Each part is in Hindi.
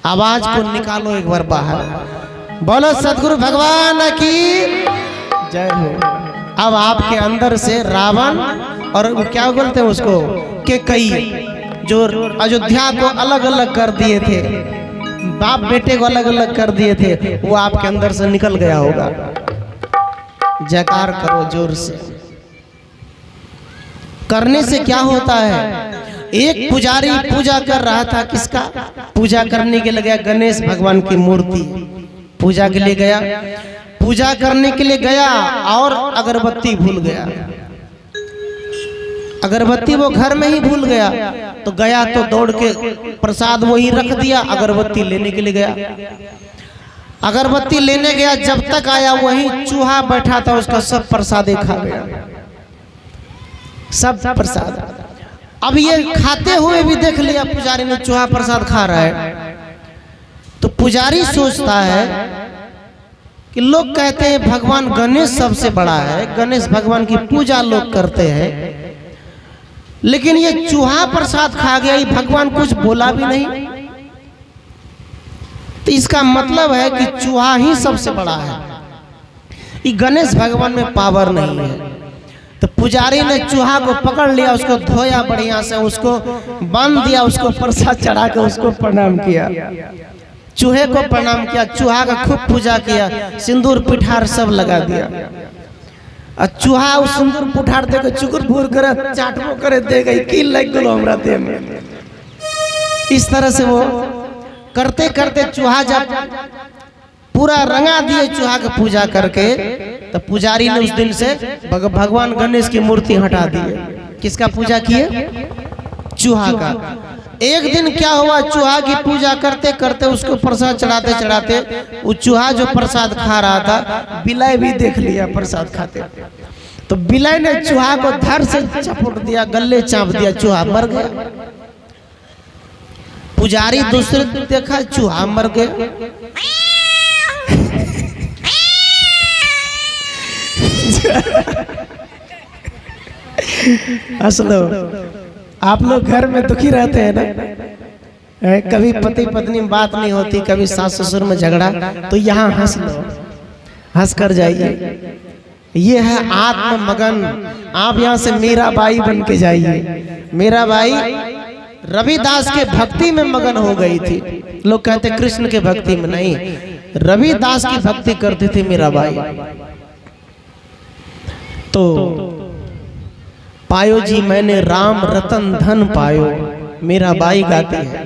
आवाज को निकालो एक बार बाहर, बोलो सदगुरु भगवान की जय हो। अब आपके अंदर से रावण और क्या बोलते हैं उसको के कई जो अयोध्या को अलग अलग कर दिए थे, बाप बेटे को अलग अलग कर दिए थे, वो आपके अंदर से निकल गया होगा। जयकार करो जोर से। करने से क्या होता है? एक पुजारी पूजा कर रहा था, किसका पूजा करने के लिए गया? गणेश भगवान की मूर्ति पूजा के लिए गया, पूजा करने के लिए गया और अगरबत्ती भूल गया। अगरबत्ती वो घर में ही भूल गया, तो गया तो दौड़ के प्रसाद वही रख दिया, अगरबत्ती लेने के लिए गया। अगरबत्ती लेने गया, जब तक आया वही चूहा बैठा था, उसका सब प्रसाद खा गया, सब प्रसाद। अब ये खाते हुए भी देख लिया पुजारी ने चूहा प्रसाद खा रहा है, तो पुजारी सोचता है कि लोग कहते हैं भगवान गणेश सबसे बड़ा है, गणेश भगवान की पूजा लोग करते हैं, लेकिन ये चूहा प्रसाद खा गया, ये भगवान कुछ बोला भी नहीं, तो इसका मतलब है कि चूहा ही सबसे बड़ा है, ये गणेश भगवान में पावर नहीं है। तो पुजारी ने चूहा को पकड़ लिया, उसको धोया बढ़िया से, उसको बांध दिया, उसको प्रसाद चढ़ा के उसको प्रणाम किया, चूहे को प्रणाम किया, चूहा का खूब पूजा किया, सिंदूर पिठार सब लगा दिया। और चूहा उस सिंदूर पिठार देके चुकुर भूर करे चाटबो करे दे गई की लग गलो हमरा देह में। इस तरह से वो करते करते चूहा जब पूरा रंगा दिए चूहा का पूजा करके, तो पुजारी ने उस दिन से भगवान गणेश की मूर्ति हटा दी। किसका पूजा किए? चूहा का। एक दिन क्या हुआ, चूहा की पूजा करते करते उसको प्रसाद चढ़ाते चढ़ाते वो चूहा जो प्रसाद खा रहा था, बिलाई भी देख लिया प्रसाद खाते, तो बिलाई ने चूहा को धर से चपट दिया, गले चाप दिया, चूहा मर गया। पुजारी दूसरे दिन देखा चूहा मर गया। असलो आप लोग घर में दुखी रहते हैं ना, कभी पति पत्नी में बात नहीं होती, कभी सास ससुर में झगड़ा, तो यहाँ हंस लो, हंस कर जाइए। ये है आत्म मगन। आप यहाँ से मीराबाई बन के जाइए। मीराबाई रविदास के भक्ति में मगन हो गई थी। लोग कहते कृष्ण के भक्ति में नहीं, रविदास की भक्ति करती थी मीराबाई। तो पायो जी मैंने राम रतन धन पायो, मीराबाई गाती है।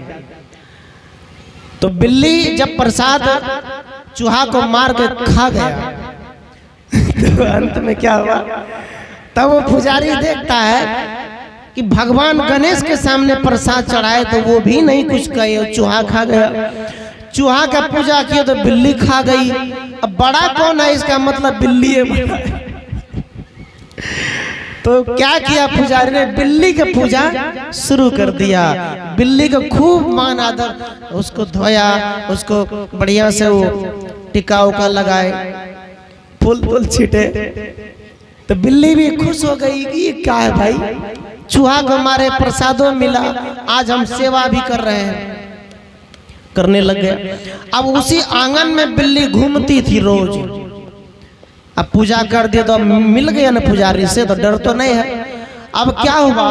तो बिल्ली जब प्रसाद चूहा को मार के खा गया, तो अंत में क्या हुआ, तब वो पुजारी देखता है कि भगवान गणेश के सामने प्रसाद चढ़ाए तो वो भी नहीं कुछ कहे, चूहा खा गया। चूहा का पूजा किया तो बिल्ली खा गई। अब बड़ा कौन है, इसका मतलब बिल्ली है बड़ा है। तो क्या किया पुजारी ने, बिल्ली का पूजा शुरू कर दिया। बिल्ली को खूब मान आदर, उसको धोया, उसको बढ़िया से वो टिक्का उका लगाए, फूल फूल छीटे, तो बिल्ली भी खुश हो गई कि क्या है भाई, चूहा को हमारे प्रसादों मिला, आज हम सेवा भी कर रहे हैं, करने लग गए। अब उसी आंगन में बिल्ली घूमती थी रोज। अब पूजा कर दिया तो मिल गया ना पुजारी से, तो डर तो नहीं है। अब क्या हुआ,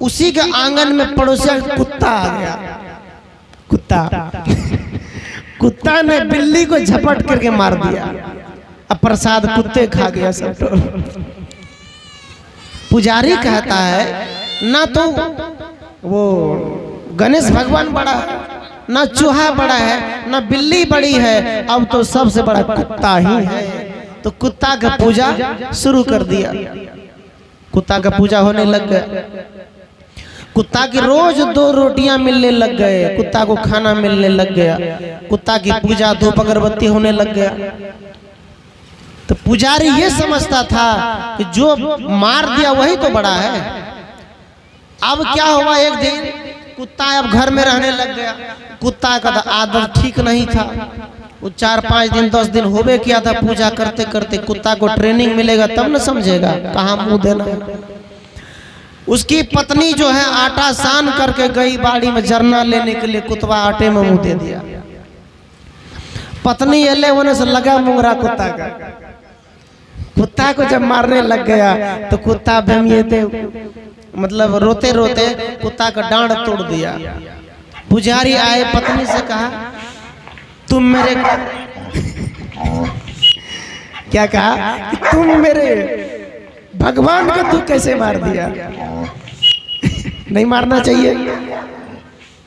उसी के आंगन में पड़ोसिया कुत्ता आ गया। कुत्ता ने बिल्ली को झपट करके मार दिया। अब प्रसाद कुत्ते खा गया सब। पुजारी कहता है ना तो वो गणेश भगवान बड़ा है, ना चूहा बड़ा है, ना बिल्ली बड़ी है, अब तो सबसे बड़ा कुत्ता ही है। तो कुत्ता का पूजा शुरू कर दिया। कुत्ता का पूजा होने लग गया। कुत्ता की रोज 2 रोटियां मिलने लग गए, कुत्ता को खाना मिलने लग गया, कुत्ता की पूजा धूप अगरबत्ती होने लग गया। तो पुजारी ये समझता था कि जो मार दिया वही तो बड़ा है। अब क्या हुआ, एक दिन कुत्ता अब घर में रहने लग गया। कुत्ता का आदत ठीक नहीं था, वो 4-5 दिन 10 दिन होवे किया था पूजा करते करते। कुत्ता को ट्रेनिंग मिलेगा तब न समझेगा कहाँ मुंह देना है। उसकी पत्नी जो है आटा सान करके गई बाड़ी में जरना लेने के लिए, कुतवा आटे में मुंह दे दिया। पत्नी एले होने से लगा मुंगरा कुत्ता का। कुत्ता को जब मारने लग गया तो कुत्ता भमिए मतलब रोते रोते कुत्ता का डांड तोड़ दिया। पुजारी आए, पत्नी से कहा तुम मेरे क्या कहा कि तुम मेरे भगवान को तू कैसे मार दिया? नहीं मारना चाहिए,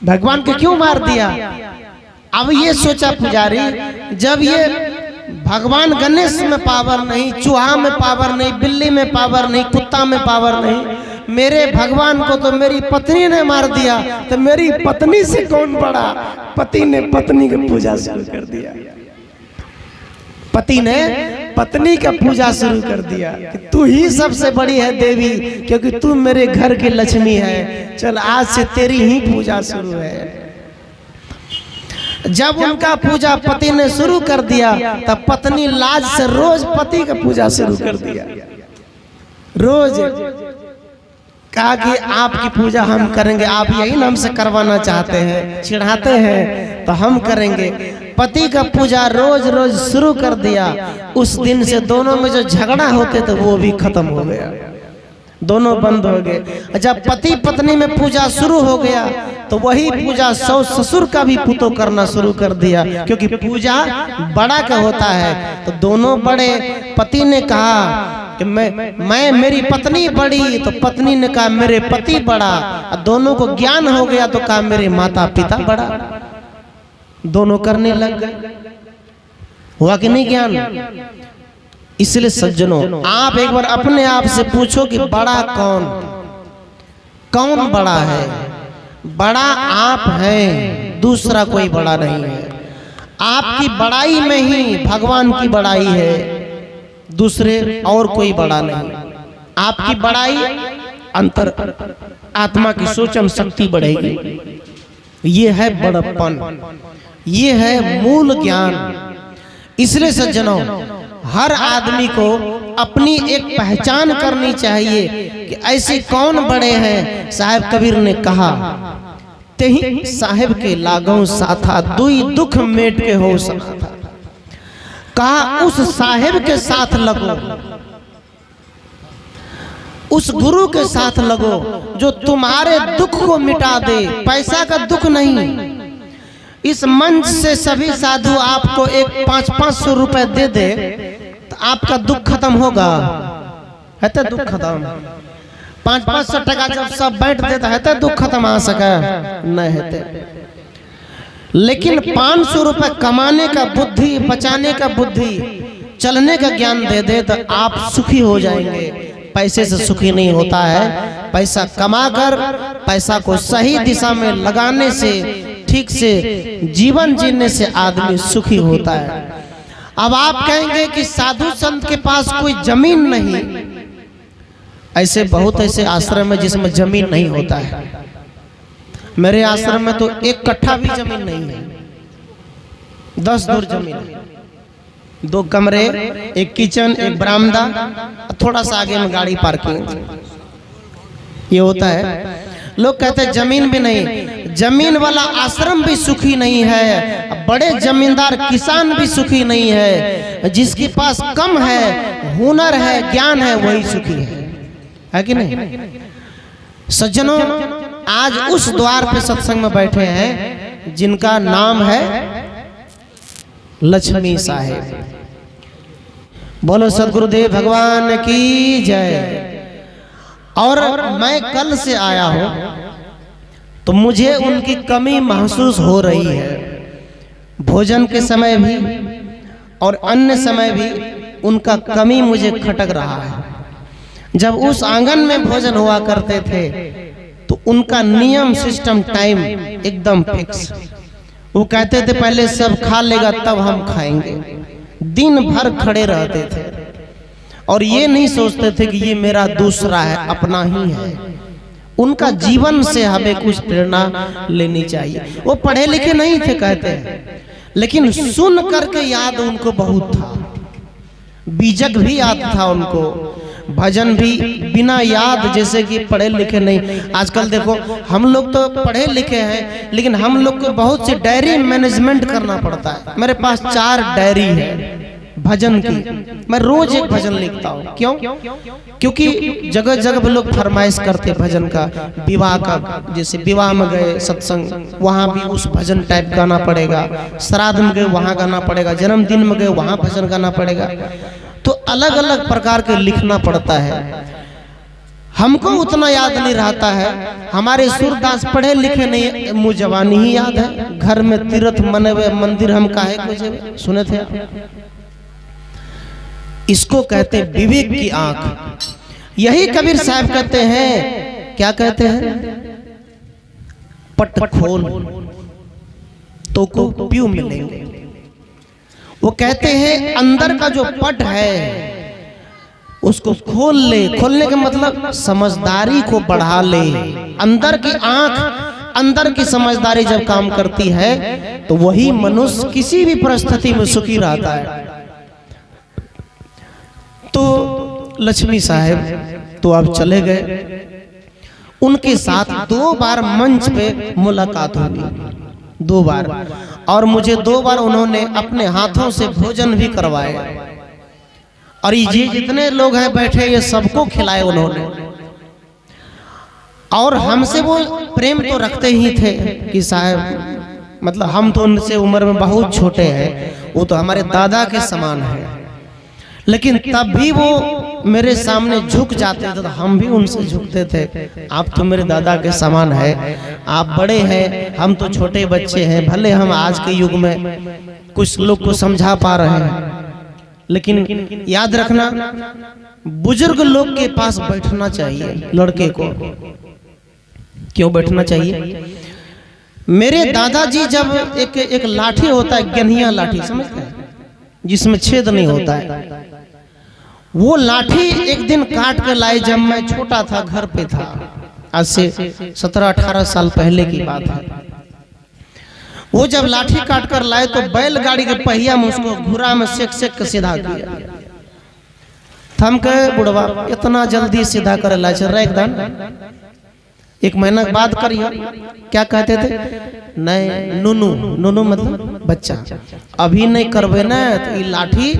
भगवान को क्यों मार दिया? अब ये सोचा पुजारी, जब ये भगवान गणेश में पावर नहीं, चूहा में पावर नहीं, बिल्ली में पावर नहीं, कुत्ता में पावर नहीं, मेरे भगवान को तो मेरी पत्नी ने मार दिया, तो मेरी पत्नी से कौन बड़ा? पति ने पत्नी की पूजा शुरू कर दिया। पति ने पत्नी का पूजा शुरू कर दिया कि तू ही सबसे बड़ी है देवी, क्योंकि तू मेरे घर की लक्ष्मी है, चल आज से तेरी ही पूजा शुरू है। जब उनका पूजा पति ने शुरू कर दिया तब पत्नी लाज से रोज पति का पूजा शुरू कर दिया। रोज कहा कि आपकी पूजा हम करेंगे, आप यही ना हमसे करवाना चाहते हैं, चिढ़ाते हैं तो हम करेंगे। पति का पूजा रोज रोज शुरू कर दिया। उस दिन से दोनों में जो झगड़ा होते थे वो भी खत्म हो गया, दोनों बंद हो गए। जब पति पत्नी में पूजा शुरू हो गया तो वही पूजा सास ससुर का भी पुतो करना शुरू कर दिया, क्योंकि पूजा बड़ा का होता है। तो दोनों बड़े, पति ने कहा कि मैं मेरी पत्नी बड़ी, तो पत्नी ने कहा मेरे पति बड़ा। दोनों को ज्ञान हो गया तो कहा मेरे माता पिता बड़ा। दोनों करने लग गए। हुआ कि नहीं ज्ञान? इसलिए सज्जनों, आप एक बार अपने आप से पूछो कि बड़ा कौन बड़ा है? बड़ा आप हैं, दूसरा कोई बड़ा नहीं है। आपकी बड़ाई में ही भगवान की बड़ाई है, दूसरे और कोई बड़ा नहीं। आपकी बड़ाई अंतर आत्मा की सोचन शक्ति बढ़ेगी। ये है बड़प्पन, ये है मूल ज्ञान। इसलिए सज्जनों, हर आदमी को अपनी एक पहचान करनी चाहिए कि ऐसे कौन बड़े हैं। साहेब कबीर ने कहा, तेहि साहेब के लागों साथा, दुई दुख मेट के हो सनाथा। कहा उस साहेब के साथ लगो, उस गुरु के साथ लगो जो तुम्हारे दुख को मिटा दे। पैसा का दुख नहीं। इस मंच से सभी साधु आपको एक 500-500 रुपए दे दे तो आपका दुख खत्म होगा? है तो दुख खत्म? 500-500 टका जब सब बैठ देता है तो दुख खत्म आ सके नहीं है। लेकिन 500 रुपए कमाने का बुद्धि, बचाने का बुद्धि, चलने का ज्ञान दे दे तो आप सुखी हो जाएंगे। पैसे से सुखी नहीं होता है। पैसा कमाकर पैसा को सही दिशा में लगाने से, ठीक से जीवन जीने से आदमी सुखी होता है। अब आप कहेंगे कि साधु संत के पास कोई जमीन नहीं। ऐसे बहुत ऐसे आश्रम है जिसमें जमीन नहीं होता है। मेरे आश्रम में तो 1 कट्ठा भी जमीन नहीं है। 10 दूर जमीन है, 2 कमरे, 1 किचन, 1 बरामदा, थोड़ा सा आगे में गाड़ी पार्किंग। ये होता है। लोग कहते हैं जमीन भी नहीं। जमीन वाला आश्रम भी सुखी नहीं है, बड़े जमींदार किसान भी सुखी नहीं है। जिसके पास कम है, हुनर है, ज्ञान है, वही सुखी है कि नहीं? सज्जनों, आज उस द्वार पे सत्संग में बैठे हैं जिनका नाम है लक्ष्मी साहेब। बोलो सदगुरुदेव भगवान की जय। और मैं कल से आया हूं तो मुझे उनकी कमी महसूस हो रही है। भोजन के समय भी और अन्य समय भी उनका कमी मुझे खटक रहा है। जब उस आंगन में भोजन हुआ करते थे तो उनका नियम, सिस्टम, टाइम एकदम फिक्स। वो कहते थे पहले सब खा लेगा तब हम खाएंगे। दिन भर खड़े रहते थे और ये नहीं सोचते थे कि ये मेरा दूसरा है, अपना ही है। उनका जीवन से हमें कुछ प्रेरणा लेनी चाहिए। वो पढ़े लिखे नहीं थे कहते हैं, लेकिन सुन करके याद उनको बहुत था। बीजक भी याद था उनको। भजन भी बिना याद, जैसे कि पढ़े लिखे नहीं। आजकल देखो हम लोग तो पढ़े लिखे हैं, लेकिन हम लोग को बहुत सी डायरी मैनेजमेंट करना पड़ता है। मेरे पास 4 डायरी है भजन की, मैं रोज एक भजन लिखता हूँ। क्यों? क्योंकि जगह जगह पे लोग फरमाइश करते भजन का, विवाह का, जैसे विवाह में गए सत्संग, वहाँ भी उस भजन टाइप गाना पड़ेगा, श्राद्ध में गए वहाँ गाना पड़ेगा, जन्मदिन में गए वहाँ भजन गाना पड़ेगा। तो अलग अलग प्रकार के लिखना पड़ता है। हमको उतना याद नहीं रहता है। हमारे सूरदास पढ़े लिखे नहीं, मुँह जवानी ही याद है। घर में तीर्थ मनवे मंदिर हम काहे को जेबे, सुने थे आप? इसको कहते विवेक की आंख। यही कबीर साहब कहते हैं, क्या कहते हैं? पट खोल तो को प्यू मिलेंगे। वो कहते हैं अंदर का जो पट है उसको खोल ले। खोलने का मतलब समझदारी को बढ़ा ले। अंदर की आंख, अंदर की समझदारी जब काम करती है तो वही मनुष्य किसी भी परिस्थिति में सुखी रहता है। तो लक्ष्मी साहब तो अब चले गए। उनके साथ 2 बार मंच पे मुलाकात हुई, 2 बार, और मुझे 2 बार उन्होंने अपने हाथों से भोजन भी करवाया। और ये जितने लोग हैं बैठे, ये सबको खिलाए उन्होंने। और हमसे वो प्रेम तो रखते ही थे कि साहब, मतलब हम तो उनसे उम्र में बहुत छोटे हैं, वो तो हमारे दादा के समान है, लेकिन तब भी वो मेरे सामने झुक जाते थे तो हम भी उनसे झुकते थे। आप तो मेरे दादा के समान है, आप बड़े हैं, हम तो छोटे बच्चे हैं। भले हम आज के युग में कुछ लोग को समझा पा रहे हैं, लेकिन याद रखना बुजुर्ग लोग के पास बैठना चाहिए लड़के को। क्यों बैठना चाहिए? मेरे दादाजी जब एक लाठी होता है, गनिया लाठी, समझते हैं, जिसमें छेद नहीं होता है, वो लाठी एक दिन काट के लाए जब मैं छोटा था, घर पे था। आज से 17-18 साल पहले की बात है। वो जब लाठी काट कर लाए तो बैलगाड़ी के पहिया में उसको घुरा में सेक के सीधा किया। थम के बुढ़वा इतना जल्दी सीधा करे ला एकदम 1 महीना बाद करियो। क्या कहते थे? नहीं, नुनू, नुनू मतलब बच्चा, अभी नहीं करबे ना तो ये लाठी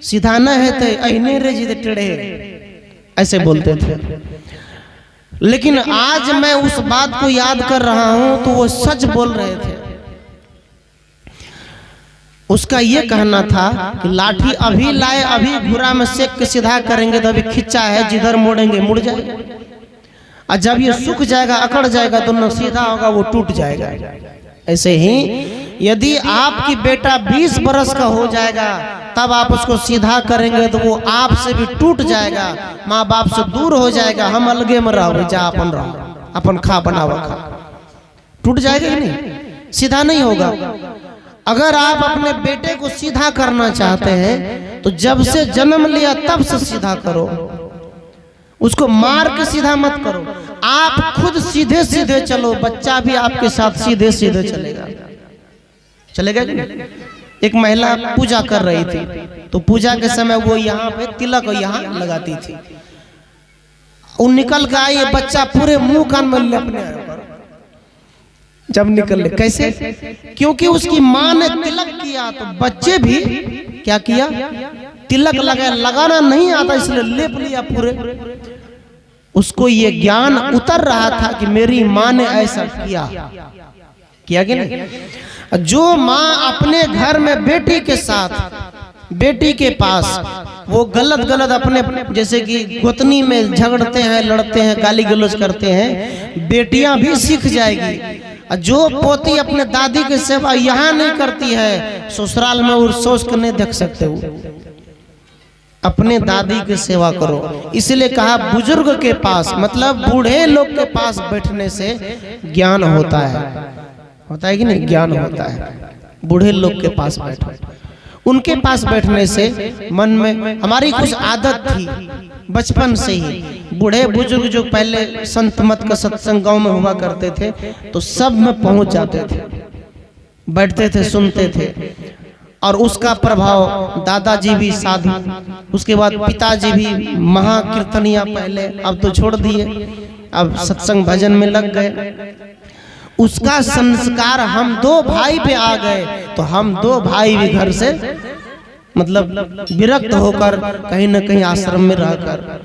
सीधा न है तो अहिने रे जी टेढ़े, ऐसे बोलते थे। लेकिन आज मैं उस बात को याद कर रहा हूं तो वो सच बोल रहे थे। उसका ये कहना था कि लाठी अभी लाए, अभी घुरा में सेक के सीधा करेंगे तो अभी खिंचा है, जिधर मोड़ेंगे मुड़ जाएगा, और जब ये सूख जाएगा, अकड़ जाएगा तो न सीधा होगा, वो टूट जाएगा। ऐसे ही यदि आपकी बेटा 20 बरस का हो जाएगा तब आप उसको सीधा करेंगे तो वो आपसे भी टूट जाएगा, माँ बाप से दूर हो जाएगा। हम अलगे में रहो, जा अपन रहो, अपन खा बनावा खा, टूट जाएगा कि नहीं? सीधा नहीं होगा। अगर आप अपने बेटे को सीधा करना चाहते हैं तो जब से जन्म लिया तब से सीधा करो, उसको मार के सीधा मत करो। आप खुद सीधे सीधे चलो, बच्चा भी आपके साथ सीधे सीधे चलेगा। चलेगा कि नहीं? एक महिला पूजा कर रही थी तो पूजा के समय वो यहाँ पे तिलक यहाँ लगाती थी, वो निकल के आई, बच्चा पूरे मुंह कान में अपने जब निकल ले। कैसे? क्योंकि उसकी माँ ने तिलक किया तो बच्चे भी क्या किया? तिलक लगाना नहीं आता, इसलिए लेप लिया पूरे। उसको ये ज्ञान उतर रहा था कि मेरी माँ ने ऐसा किया कि नहीं। जो माँ अपने घर में बेटी के साथ, बेटी के पास वो गलत अपने जैसे कि गोतनी में झगड़ते हैं, लड़ते हैं, गाली गलौज करते हैं, बेटियां भी सीख जाएगी। जो पोती अपने दादी की सेवा यहाँ नहीं करती है, ससुराल में वो सोच कर नहीं देख सकते। वो अपने दादी की सेवा करो। इसलिए कहा बुजुर्ग के पास, मतलब बूढ़े लोग के पास बैठने से ज्ञान होता है कि नहीं? ज्ञान होता है। बूढ़े लोग के पास बैठो, उनके पास बैठने से मन में हमारी कुछ आदत थी बचपन से ही। बूढ़े बुजुर्ग जो पहले संत मत का सत्संग गांव में हुआ करते थे तो सब में पहुंच जाते थे, बैठते थे, सुनते थे। और उसका प्रभाव दादाजी भी साधु, उसके बाद पिताजी भी महाकीर्तनिया पहले, अब तो छोड़ दिए, अब सत्संग भजन में लग गए। उसका संस्कार हम दो भाई पे आ गए, तो हम दो भाई भी घर से मतलब विरक्त होकर कहीं न कहीं आश्रम में रहकर,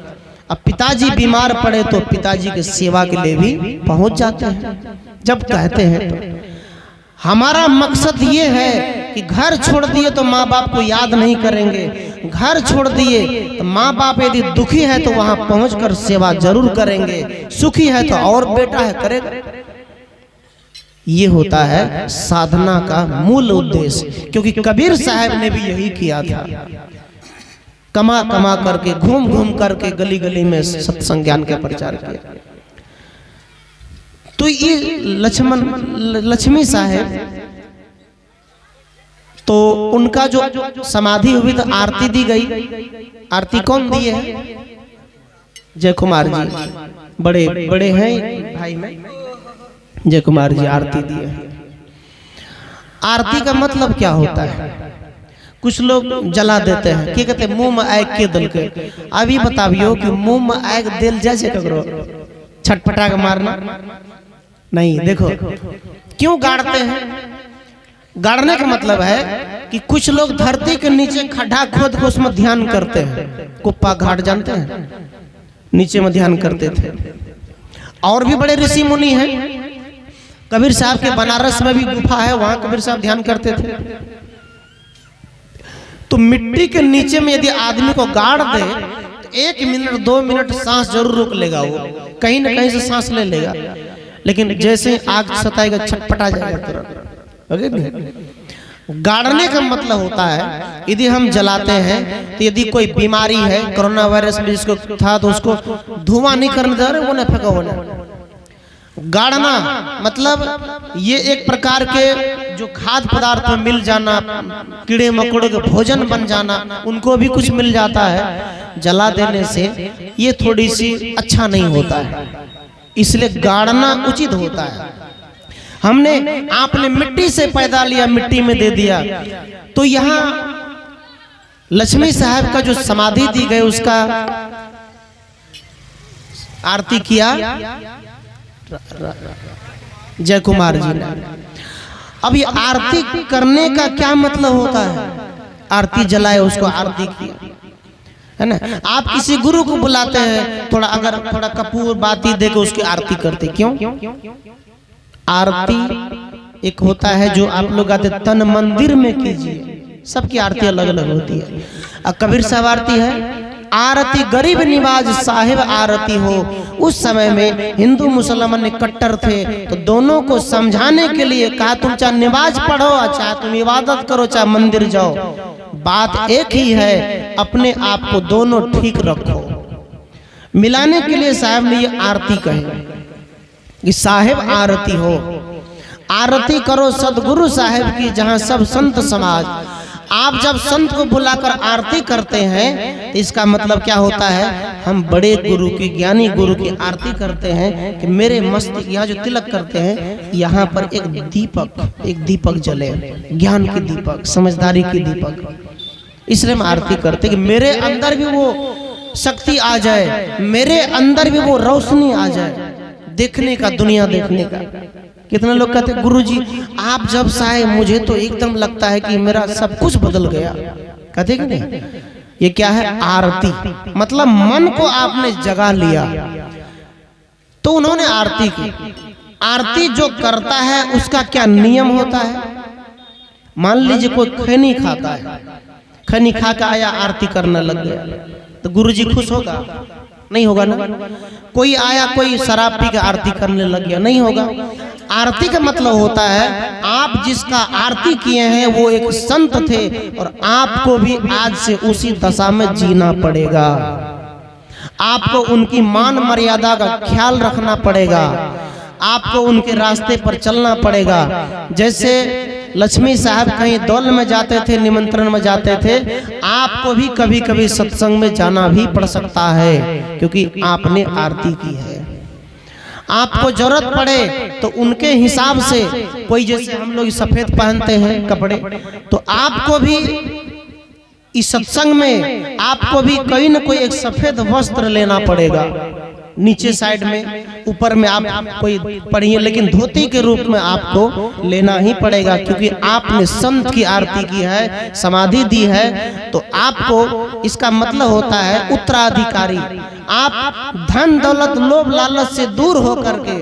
अब पिताजी बीमार पड़े तो पिताजी की सेवा के लिए भी पहुंच जाते हैं जब कहते हैं। तो हमारा मकसद ये है कि घर छोड़ दिए तो माँ बाप को याद नहीं करेंगे, घर छोड़ दिए तो माँ बाप यदि दुखी है तो वहां पहुंचकर सेवा जरूर करेंगे, सुखी है तो और बेटा है करेगा। ये होता है साधना का मूल उद्देश्य, क्योंकि कबीर साहब ने भी यही किया था, कमा कमा करके घूम घूम करके गली गली में सत्संग ज्ञान का प्रचार किया। तो ये लक्ष्मी साहब, तो उनका जो समाधि हुई तो आरती दी गई। आरती कौन दिए है? जय कुमार जी, बड़े बड़े हैं भाई में, जय कुमार जी आरती दिए। आरती का मतलब क्या होता है? कुछ लोग जला देते हैं, क्या कहते हैं? मुंह में आग के दल के। अभी बताबियो कि मुंह में आग दिल जैसे ककरो छटपटा के मारना नहीं। देखो क्यों गाड़ते हैं? गाड़ने का मतलब है कि कुछ लोग धरती के नीचे खड्डा खोद के उसमें ध्यान करते हैं। कुप्पा घाट जानते हैं? नीचे में ध्यान करते थे। और भी बड़े ऋषि मुनि हैं, कबीर साहब के बनारस में भी गुफा है, वहां कबीर साहब ध्यान करते थे। तो मिट्टी के नीचे में यदि आदमी को गाड़ दे तो 1 मिनट 2 मिनट सांस जरूर रोक लेगा, वो कहीं ना कहीं से सांस ले लेगा, लेकिन जैसे आग सताएगा छटपटा जाएगा तुरंत। गाड़ने का मतलब होता है यदि हम जलाते हैं तो यदि कोई बीमारी है, कोरोना वायरस में जिसको था तो उसको धुआं नहीं करने दे रहे, वो नहीं फेंका होने। गाड़ना मतलब ये एक प्रकार के जो खाद्य पदार्थ में मिल जाना, कीड़े मकोड़े के भोजन बन जाना, उनको भी कुछ मिल जाता है। जला देने से ये थोड़ी सी अच्छा नहीं होता है, इसलिए गाड़ना उचित होता है। हमने आपने मिट्टी से पैदा लिया, मिट्टी में दे दिया। तो यहाँ लक्ष्मी साहब का जो समाधि दी गई उसका आरती किया जय कुमार जी ने। अब ये आरती करने का क्या मतलब होता है? आरती जलाए उसको आरती किया, है ना? आप किसी गुरु को बुलाते हैं, थोड़ा कपूर बाती दे के उसकी आरती करते, क्यों? आरती एक होता है जो आप लोग आते तन मंदिर में कीजिए, सबकी आरती अलग अलग होती है। अब कबीर साहब आरती है, आरती गरीब निवाज साहिब आरती हो। उस समय में हिंदू मुसलमान कट्टर थे, तो दोनों को समझाने के लिए कहा तुम चाहे निवाज पढ़ो, चाहे तुम इबादत करो, चाहे मंदिर जाओ, बात एक ही है, अपने आप को दोनों ठीक रखो। मिलाने के लिए साहब ने ये आरती कही कि साहिब आरती हो, आरती करो सदगुरु साहिब की, जहां सब संत समाज। आप जब संत को बुलाकर आरती करते हैं तो इसका मतलब क्या होता है? हम बड़े गुरु की, ज्ञानी गुरु की आरती करते हैं कि मेरे मस्तिष्क यहाँ जो तिलक करते हैं, यहाँ पर एक दीपक जले, ज्ञान की दीपक, समझदारी की दीपक। इसलिए हम आरती करते कि मेरे अंदर भी वो शक्ति आ जाए, मेरे अंदर भी वो रोशनी आ जाए, देखने का, दुनिया देखने का। कितने लोग कहते हैं गुरुजी आप जब से आए मुझे तो एकदम लगता है कि मेरा सब कुछ बदल गया, कहते कि नहीं? ये क्या है? आरती मतलब मन को आपने जगा लिया, तो उन्होंने आरती की। आरती जो करता है उसका क्या नियम होता है? मान लीजिए कोई खैनी खाता है, खैनी खा के आया, आरती करने लग गया, तो गुरुजी खुश होगा? नहीं होगा ना। कोई आया, कोई शराब पी के आरती करने लग गया, नहीं होगा। आरती का मतलब होता है आप जिसका आरती किए हैं वो एक संत थे, और आपको भी आज से उसी दशा में जीना पड़ेगा। आपको उनकी मान मर्यादा का ख्याल रखना पड़ेगा, आपको उनके रास्ते पर चलना पड़ेगा। जैसे लक्ष्मी साहब कहीं दौल में जाते थे, निमंत्रण में जाते थे, आपको भी कभी कभी सत्संग में जाना भी पड़ सकता है, क्योंकि आपने आरती की है। आपको जरूरत पड़े तो उनके हिसाब से, कोई जैसे हम लोग सफेद पहनते हैं कपड़े, तो आपको भी इस सत्संग में आपको भी कोई न कोई एक सफेद वस्त्र लेना पड़ेगा। नीचे साइड में, ऊपर में आप कोई पढ़िए, लेकिन धोती के रूप में आपको लेना ही पड़ेगा, क्योंकि आपने संत की आरती की है, समाधि दी है, तो आपको इसका मतलब होता है उत्तराधिकारी। आप धन दौलत लोभ लालच से दूर हो करके,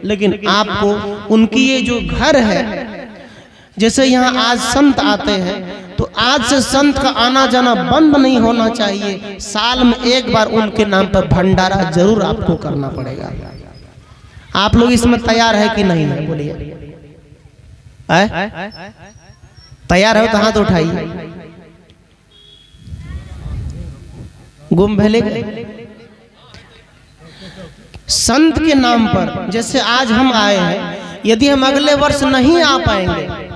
लेकिन आपको उनकी ये जो घर है, जैसे यहाँ आज संत आते हैं, तो आज से संत का आना जाना बंद नहीं होना चाहिए। साल में एक बार उनके नाम पर भंडारा जरूर आपको करना पड़ेगा। आप लोग इसमें तैयार है कि नहीं है? बोलिए, तैयार हो तो हाथ उठाइए। गुम भले संत के नाम पर, जैसे आज हम आए हैं, यदि हम अगले वर्ष नहीं आ पाएंगे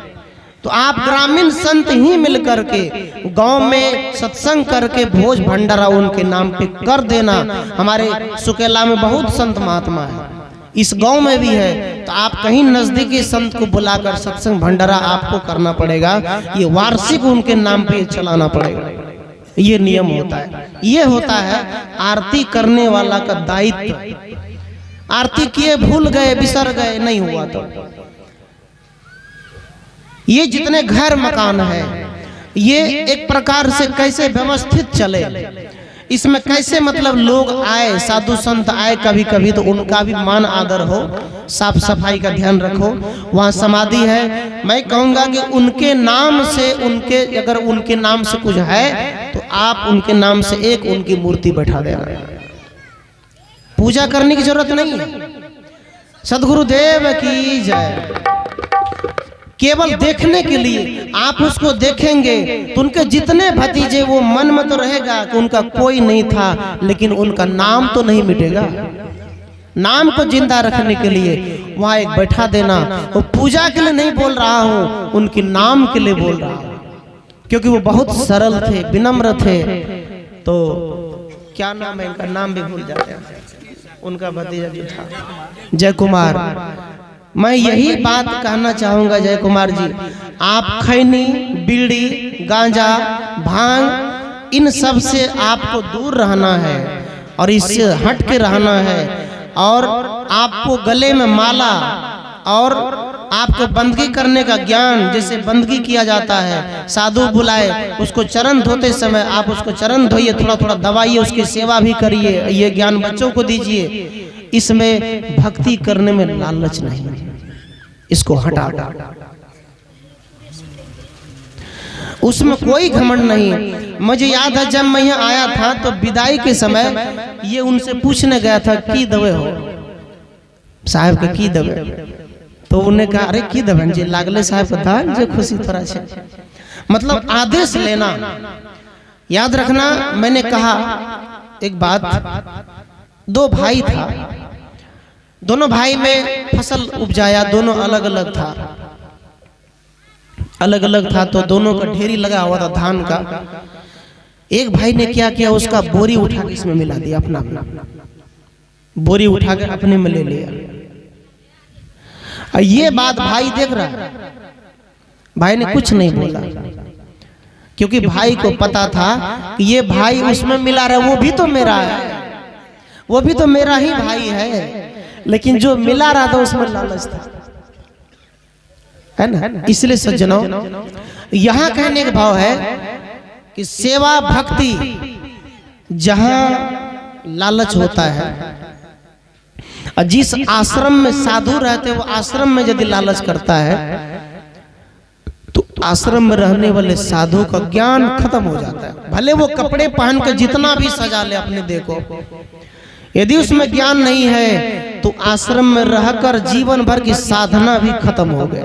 तो आप ग्रामीण संत ही मिल करके गांव में सत्संग करके भोज भंडारा उनके नाम पे कर देना। हमारे सुकेला में बहुत संत महात्मा है, इस गांव में भी है, तो आप कहीं नजदीकी संत को बुलाकर सत्संग भंडारा आपको करना पड़ेगा। ये वार्षिक उनके नाम पे चलाना पड़ेगा, ये नियम होता है। ये होता है आरती करने वाला का दायित्व। आरती किए भूल गए, बिसर गए, नहीं हुआ तो ये जितने घर मकान है, ये एक प्रकार से कैसे व्यवस्थित चले, इसमें कैसे मतलब लोग आए, साधु संत आए कभी कभी, तो उनका भी मान आदर हो, साफ सफाई का ध्यान रखो। वहाँ समाधि है, मैं कहूँगा कि उनके नाम से, उनके अगर उनके नाम से कुछ है तो आप उनके नाम से एक उनकी मूर्ति बैठा देना। पूजा करने की जरूरत नहीं है। सद्गुरुदेव की जय। केवल देखने के लिए आप उसको देखेंगे तो उनके जितने भतीजे, वो मन में तो रहेगा कि उनका कोई नहीं था, लेकिन उनका नाम तो नहीं मिटेगा। नाम को जिंदा रखने के लिए वहाँ एक बैठा देना। वो पूजा के लिए नहीं बोल रहा हूँ, उनके नाम के लिए बोल रहा हूँ, क्योंकि वो बहुत सरल थे, विनम्र थे। तो क्या नाम है इनका, नाम भी भूल जाते हैं, उनका भतीजा जो था जय कुमार। मैं यही बात कहना चाहूंगा जय कुमार जी, आप खैनी, बीड़ी, गांजा, भांग, इन सब से आपको दूर रहना है और इससे हट के रहना है। और आपको गले में माला और आपको बंदगी करने का ज्ञान, जैसे बंदगी किया जाता है, साधु बुलाए उसको चरण धोते समय आप उसको चरण धोइए, थोड़ा थोड़ा दबाइए, उसकी सेवा भी करिए, ये ज्ञान बच्चों को दीजिए। इसमें भक्ति करने में लालच नहीं, इसको हटा दो, उसमें कोई घमंड नहीं। मुझे याद है जब मैं यहाँ आया था तो विदाई के समय ये उनसे पूछने गया था की दवे हो साहब के, की दवे, तो उन्हें कहा अरे की दबन जी लागले साहब का दान जो खुशी थोड़ा छे, मतलब आदेश लेना। याद रखना, मैंने कहा एक बात, दो भाई था, दोनों भाई में फसल उपजाया, दोनों अलग अलग था, अलग अलग था, तो दोनों का ढेरी लगा हुआ था धान का। एक भाई ने क्या किया, उसका बोरी उठा के इसमें मिला दिया, अपना बोरी उठा के अपने में ले लिया। ये बात भाई देख रहा, भाई ने कुछ नहीं बोला, क्योंकि भाई को पता था कि ये भाई उसमें मिला रहा, वो भी तो मेरा है, वो भी तो मेरा ही भाई है, लेकिन जो मिला रहा था उसमें लालच था, है ना। इसलिए सज्जनों, यहाँ कहने का भाव है कि सेवा भक्ति जहां लालच होता है, जिस आश्रम में साधु रहते वो आश्रम में यदि लालच करता है तो आश्रम में रहने वाले साधु का ज्ञान खत्म हो जाता है। भले वो कपड़े पहन के जितना भी सजा ले अपने देखो, यदि उसमें ज्ञान नहीं है तो आश्रम में रहकर जीवन भर की साधना भी खत्म हो गई।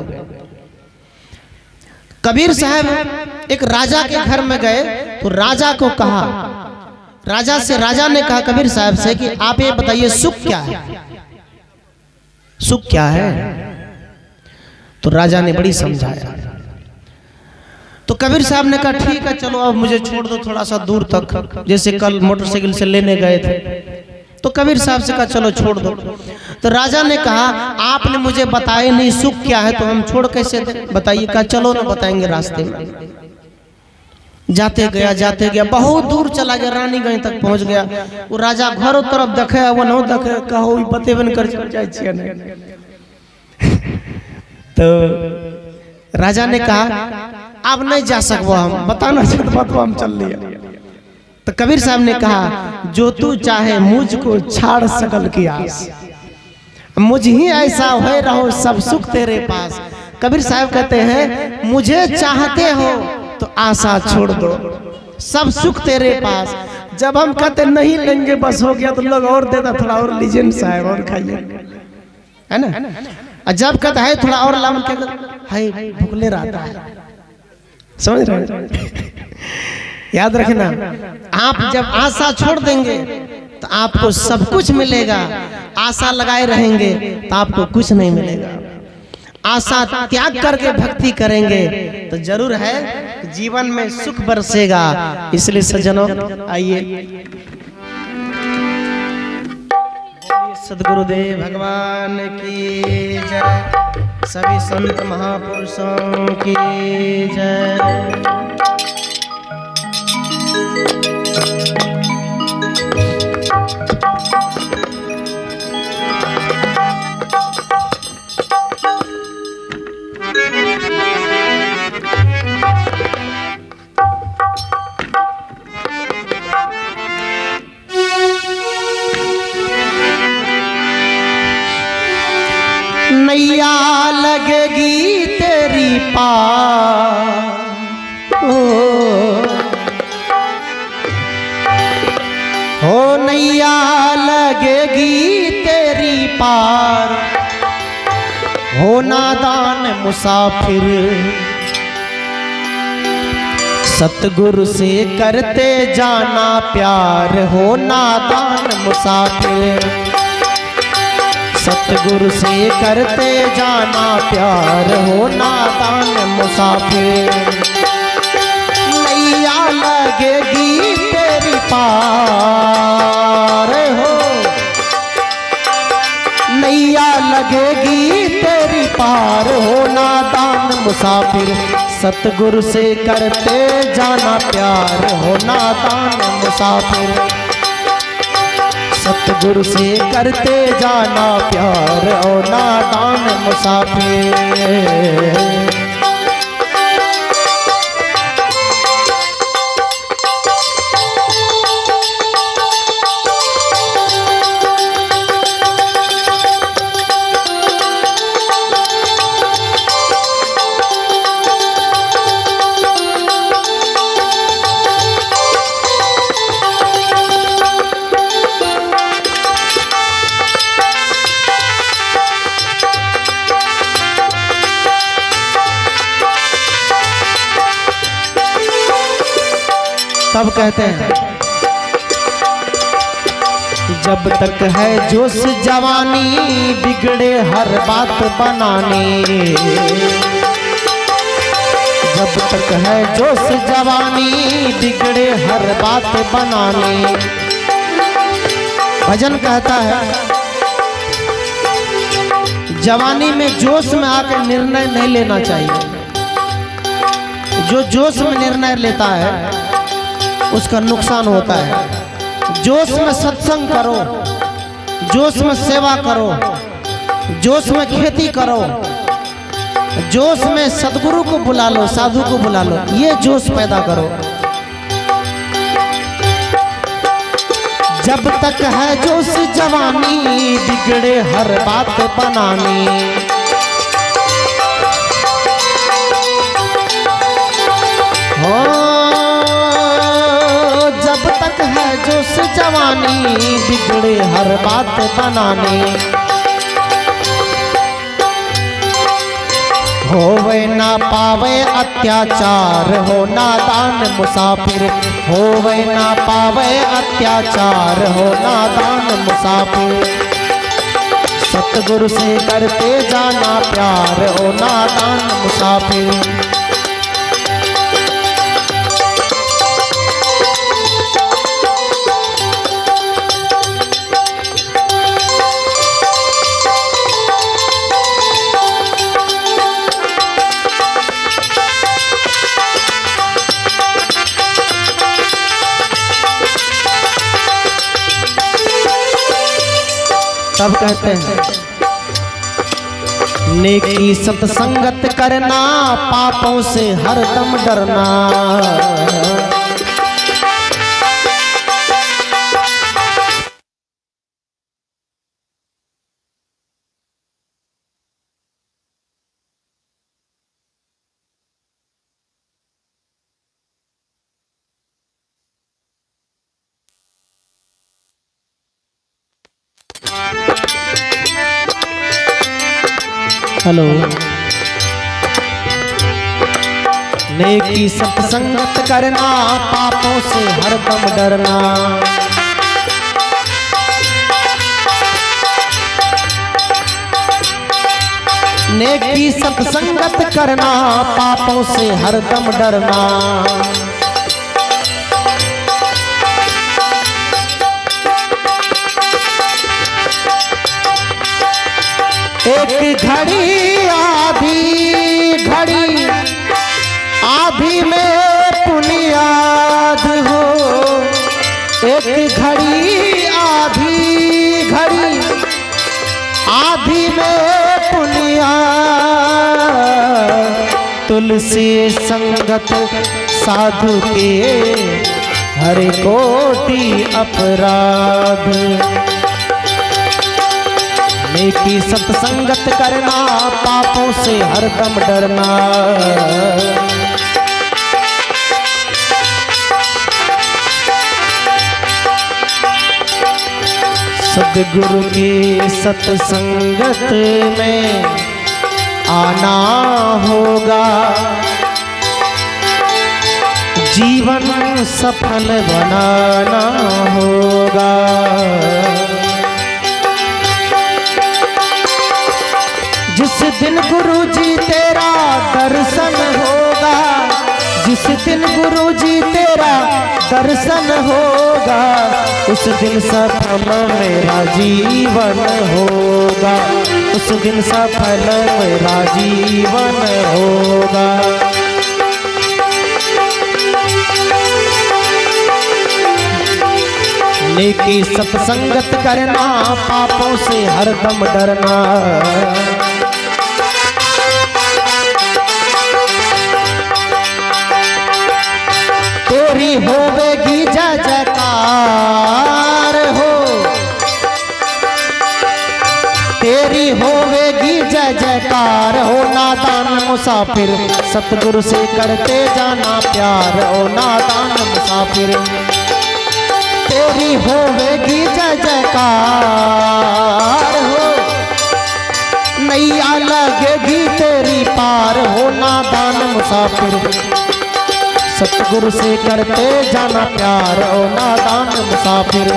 कबीर साहब एक राजा के घर में गए तो राजा को कहा, राजा ने कहा कबीर साहब से कि आप ये बताइए सुख क्या है, सुख क्या है। तो राजा ने बड़ी समझाया, तो कबीर साहब ने कहा ठीक है चलो अब मुझे छोड़ दो थोड़ा सा दूर तक, जैसे कल मोटरसाइकिल से लेने गए थे, तो कबीर साहब से कहा चलो छोड़ दो। तो राजा ने कहा आपने मुझे बताया नहीं सुख क्या है, तो हम छोड़ कैसे दे, बताइए। कहा चलो ना बताएंगे रास्ते में। जाते गया बहुत दूर चला गया, रानीगंज तक पहुंच गया। वो राजा घरों तरफ देखे वो न देखे, कहो बतेबन कर जाए। तो राजा ने कहा अब नहीं जा सकबो, हम बताना चाहते हम चल लिया। तो कबीर साहब ने कहा जो तू चाहे मुझको छाड़ सकल की आस, मुझ ही ऐसा हो रहो सब सुख तेरे पास। कबीर साहब कहते हैं मुझे चाहते हो तो आशा छोड़ दो, सब सुख तेरे पास। जब हम कहते नहीं लेंगे बस हो गया, तो लोग और देता थोड़ा और लीजिए साहब और खाइए, है ना। जब कहता है थोड़ा और लाभ है भुखले रहता है, समझ रहे। याद रखना, आप जब आशा छोड़ देंगे तो आपको सब कुछ मिलेगा, आशा लगाए रहेंगे तो आपको कुछ नहीं मिलेगा। आशा त्याग करके भक्ति करेंगे तो जरूर है जीवन में सुख बरसेगा। इसलिए सज्जनों आइए सद्गुरुदेव भगवान की जय, सभी संत महापुरुषों की जय। नैया लगेगी तेरी पार, हो नैया लगेगी तेरी पार, हो नादान मुसाफिर सतगुरु से करते जाना प्यार, हो नादान मुसाफिर सतगुरु से करते जाना प्यार, हो नादान मुसाफिर। नैया लगेगी तेरी पार, हो नैया लगेगी तेरी पार, हो नादान मुसाफिर सतगुरु से करते जाना प्यार, हो नादान मुसाफिर सतगुरु से करते जाना प्यार, ओ नादान मुसाफिर। तब कहते हैं जब तक है जोश जवानी बिगड़े हर बात बनानी, जब तक है जोश जवानी बिगड़े हर बात बनानी। भजन कहता है जवानी में जोश में आकर निर्णय नहीं लेना चाहिए। जो जोश में निर्णय लेता है उसका नुकसान होता है। जोश में सत्संग करो, जोश में सेवा करो, जोश में खेती करो, जोश में सदगुरु को बुला लो, साधु को बुला लो, ये जोश पैदा करो। जब तक है जोश जवानी बिगड़े हर बात बनानी, जब तक है जोश जवानी बिगड़े हर बात बनाने। होवे ना पावे अत्याचार, हो नादान मुसाफिर होवे ना पावे अत्याचार, हो नादान मुसाफिर सतगुरु से करते जाना प्यार, हो नादान मुसाफिर। तब कहते हैं नेकी सत्संगत करना, पापों से हरदम डरना। हेलो। नेकी सत्संगत करना, पापों से हरदम डरना। नेकी सत्संगत करना, पापों से हरदम डरना। एक घड़ी आधी में पुनियाद हो। एक घड़ी आधी में पुनियाद। तुलसी संगत साधु के हर कोटि अपराध। नेकी सत्संगत करना, पापों से हरदम डरना। सद्गुरु की सत्संगत में आना होगा, जीवन सफल बनाना होगा। जिस दिन गुरु जी तेरा दर्शन होगा, जिस दिन गुरु जी तेरा दर्शन होगा, उस दिन सफल मेरा जीवन होगा। उस दिन सफल मेरा जीवन होगा। नेकी सत्संगत करना, पापों से हरदम डरना। तेरी होवेगी जय जयकार हो, तेरी होवेगी जय जयकार हो। नादान मुसाफिर सतगुरु से करते जाना प्यार हो। नादान मुसाफिर तेरी होवेगी जय जयकार हो। नैया लगेगी तेरी पार हो। नादान मुसाफिर सतगुरु से करते जाना प्यार हो। नादान मुसाफिर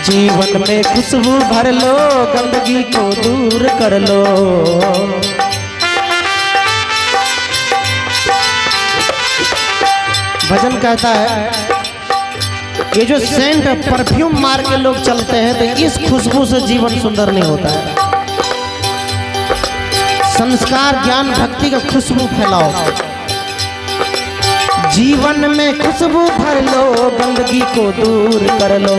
जीवन में खुशबू भर लो, गंदगी को दूर कर लो। भजन कहता है ये जो सेंट परफ्यूम मार के लोग चलते हैं, तो इस खुशबू से जीवन सुंदर नहीं होता है। संस्कार ज्ञान भक्ति का खुशबू फैलाओ। जीवन में खुशबू भर लो, गंदगी को दूर कर लो।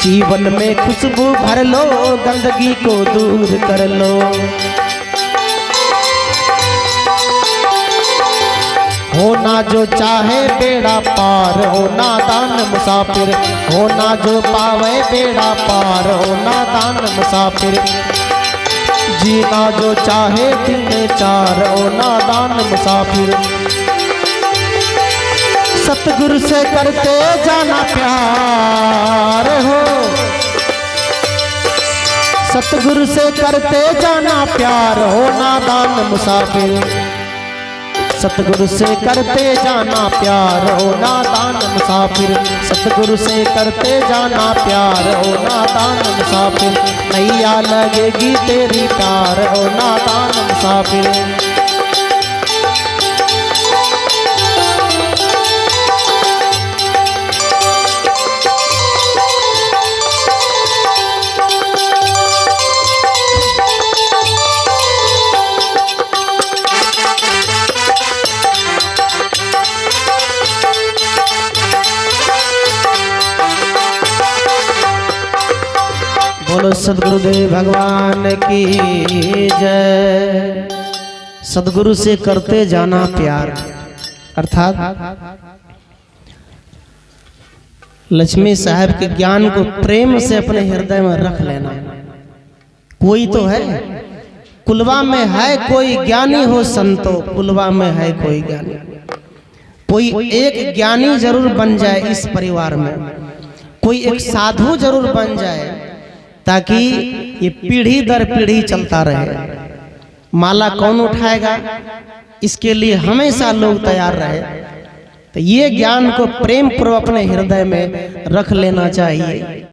जीवन में खुशबू भर लो, गंदगी को दूर कर लो। होना जो चाहे बेड़ा पार, हो नादान मुसाफिर। होना जो पावे बेड़ा पार, हो नादान मुसाफिर। जीना जो चाहे दिन चार, हो नादान मुसाफिर। सतगुरु से करते जाना प्यार हो। सतगुरु से करते जाना प्यार, हो नादान मुसाफिर। सतगुरु से करते जाना प्यार, हो नादान मुसाफिर। सतगुरु से करते जाना प्यार, हो नादान मुसाफिर। नैया लगेगी तेरी पार, हो नादान मुसाफिर। बोलो सदगुरुदेव भगवान की जय। सदगुरु से करते जाना प्यार, अर्थात लक्ष्मी साहब के ज्ञान को प्रेम से अपने हृदय में रख लेना। कोई तो है कुलवा में, है कोई ज्ञानी हो संतो, कुलवा में है कोई ज्ञानी। कोई एक ज्ञानी जरूर बन जाए इस परिवार में, कोई एक साधु जरूर बन जाए, ताकि ये पीढ़ी दर पीढ़ी चलता रहे। माला कौन उठाएगा, इसके लिए हमेशा लोग तैयार रहे। तो ये ज्ञान को प्रेम पूर्वक अपने हृदय में रख लेना चाहिए।